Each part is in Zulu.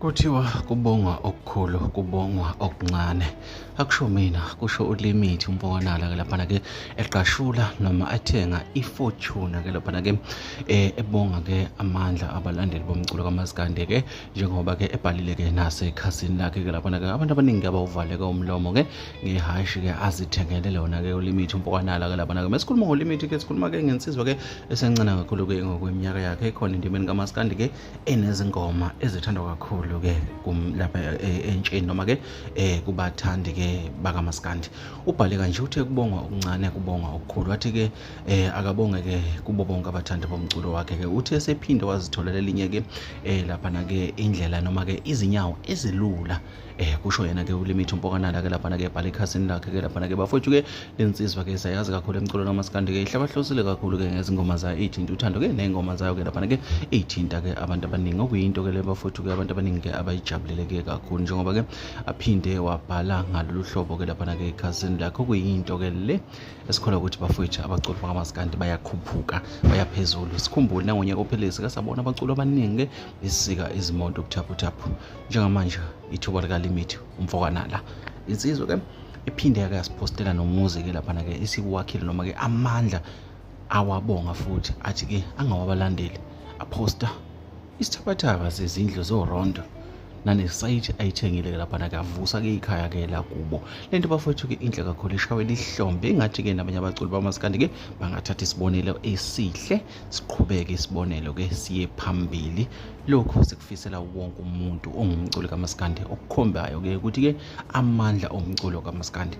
Kuthiwa kubongwa okukhulu kubongwa okuncane. Akusho mina kusho uLimit uMpokanala ke lapha ke eqashula noma athenga iFortune ke lapha ke ebonga ke amandla abalandeli bomculo kaMaskandi ke njengoba ke ebhalile ke nasekhasini lakhe ke lapha ke abantu abaningi abawuvale ke umlomo ke ngehashi ke azithengele lona ke uLimit uMpokanala ke lapha ke mesikhuluma ngoLimit ke sikhuluma ke ngensizwa ke esencane kakhulu ke ngokweminyaka yakhe ekhona indimeni kaMaskandi ke enezingoma ezithandwa kakhulu ke lapha entsheni noma ke kubathandi ke bakaMaskandi. Ubhale kanje uthe kubongwa okuncane kubongwa okukhulu wathi ke akabonge ke kubo bonke abathandi bomculo wakhe ke uthe sephinde wazitholela elinye ke lapha na ke indlela noma ke izinyawo ezilula kusho yena ke uLimit uMpokanala ke lapha ke ebhala ekhasini lakhe ke lapha ke bafowethu ke lensizwa ke sayazi kakhulu emculo kaMaskandi ke ihlabahlosile kakhulu ke ngezingoma zayo ithinta uthando ke nezingoma zayo ke lapha ke ithinta ke abantu abaningi okuyinto ke le bafowethu ke abantu abaningi ke abayijabulele ke kakhulu njengoba ke aphinde wabhala ngalolu hlobo ke lapha ke ekhasini lakhe okuyinto ke le esikholwa ukuthi bafowethu abaculi bakaMaskandi bayakhuphuka bayaphezulu. Sikhumbule nangonyaka ophelele sikasabona abaculi abaningi besika izimoto ubuthaphu njengamanje ithuba likaLimit uMpokanala insizwa ke iphinde yake yasipostela nomuzi ke lapha ke isikuwakhile noma ke amandla awabonga futhi athi ke angawabalandeli aposta isithabathaba sezindlu zoRondo nanesite ayithengile lapha ke avusa ke ikhaya ke la kubo. Lento bafowethu ke inhle kakhulu ishawe lihlombe engathi ke nabanye abaculi bamaskandi ke bangathatha isibonelo esihle siqhubeke isibonelo ke siye phambili. Lokho sikufisela wonke umuntu ongumculi kaMaskandi okukhombayo ke ukuthi ke amandla omculo kaMaskandi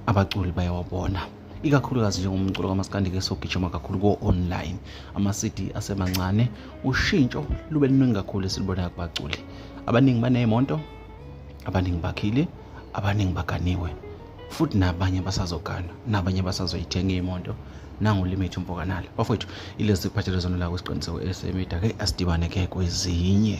abaculi bayawabona ikakhulukazi njengomculo kaMaskandi ke sogijima kakhulu ko-online ama-CD asemancane ushintsho lube luningi kakhulu esilibona kubaculi abaningi baney'moto abaningi bakhile abaningi baganiwe futhi nabanye basazogana nabanye basazoyithenga iy'moto nangoLimit uMpokanala bafowethu ilezi siphathele zona la kwesiqiniseko esemedia ke asidibane ke kwezinye.